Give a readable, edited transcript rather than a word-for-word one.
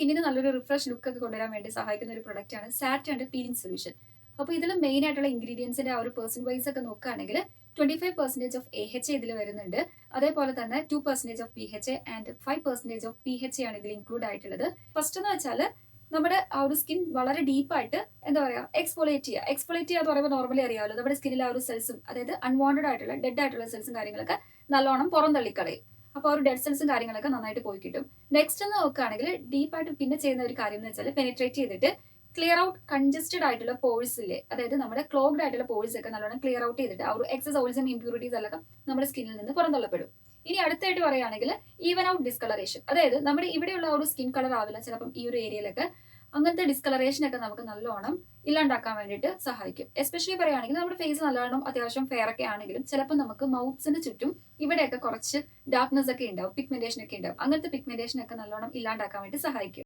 സ്കിന്നിന് നല്ലൊരു refresh look ഒക്കെ കൊണ്ടുവരാൻ വേണ്ടി സഹായിക്കുന്ന ഒരു പ്രൊഡക്റ്റ് ആണ് സാറ്റേൺ പീലിംഗ് സൊല്യൂഷൻ. അപ്പോൾ ഇതിൽ മെയിൻ ആയിട്ടുള്ള ഇൻഗ്രീഡിയൻസിന്റെ ആ ഒരു പെർസെന്റ് വൈസ് ഒക്കെ നോക്കുകയാണെങ്കിൽ 25% ഓഫ് AHA ഇതിൽ വരുന്നുണ്ട്. അതേപോലെ തന്നെ 2% of BHA and 5% of PHA ആണ് ഇതിൽ ഇൻക്ലൂഡ് ആയിട്ടുള്ളത്. ഫസ്റ്റ് എന്ന് വെച്ചാൽ നമ്മുടെ ആ ഒരു സ്കിൻ വളരെ ഡീപ്പായിട്ട് എന്താ പറയുക എക്സ്ഫോളിയേറ്റ് ചെയ്യുക എന്ന് പറയുമ്പോൾ നോർമലി അറിയാമല്ലോ, നമ്മുടെ സ്കിന്നിൽ ആ ഒരു സെൽസും അതായത് അൺവാണ്ടഡ് ആയിട്ടുള്ള ഡെഡ് ആയിട്ടുള്ള സെൽസും കാര്യങ്ങളൊക്കെ നല്ലോണം പുറം തള്ളിക്കളയും. അപ്പോൾ ആ ഒരു ഡെഡ് സെൽസും കാര്യങ്ങളൊക്കെ നന്നായിട്ട് പോയി കിട്ടും. നെക്സ്റ്റ് എന്ന് നോക്കുകയാണെങ്കിൽ ഡീപ്പായിട്ട് പിന്നെ ചെയ്യുന്ന ഒരു കാര്യം എന്ന് വെച്ചാൽ പെനിട്രേറ്റ് ചെയ്തിട്ട് ക്ലിയർ ഔട്ട് കൺജസ്റ്റഡ് ആയിട്ടുള്ള പോഴ്സ് ഇല്ലേ, അതായത് നമ്മുടെ ക്ലോഗ്ഡ് ആയിട്ടുള്ള പോഴ്സ് ഒക്കെ നല്ലോണം ക്ലിയർ ഔട്ട് ചെയ്തിട്ട് ആ ഒരു എക്സസ് ഓയിൽസും ഇമ്പ്യൂരിറ്റീസ് എല്ലാം നമ്മുടെ സ്കിന്നിൽ നിന്ന് പുറന്തള്ളപ്പെടും. ഇനി അടുത്തായിട്ട് പറയുകയാണെങ്കിൽ ഈവൻ ഔട്ട് ഡിസ്കളറേഷൻ, അതായത് നമ്മുടെ ഇവിടെയുള്ള ആ ഒരു സ്കിൻ കളർ ആവില്ല ചിലപ്പം ഈ ഒരു ഏരിയയിലൊക്കെ, അങ്ങനത്തെ ഡിസ്കളറേഷൻ ഒക്കെ നമുക്ക് നല്ലോണം ഇല്ലാണ്ടാക്കാൻ വേണ്ടിയിട്ട് സഹായിക്കും. എസ്പെഷ്യലി പറയുകയാണെങ്കിൽ നമ്മുടെ ഫേസ് നല്ലോണം അത്യാവശ്യം ഫെയർ ഒക്കെ ആണെങ്കിലും ചിലപ്പോൾ നമുക്ക് മൗത്ത്സിന് ചുറ്റും ഇവിടെയൊക്കെ കുറച്ച് ഡാർക്ക്നെസ് ഒക്കെ ഉണ്ടാവും, പിഗ്മെന്റേഷൻ ഒക്കെ ഉണ്ടാവും. അങ്ങനത്തെ പിഗ്മെന്റേഷൻ ഒക്കെ നല്ലോണം ഇല്ലാണ്ടാക്കാൻ വേണ്ടി സഹായിക്കും.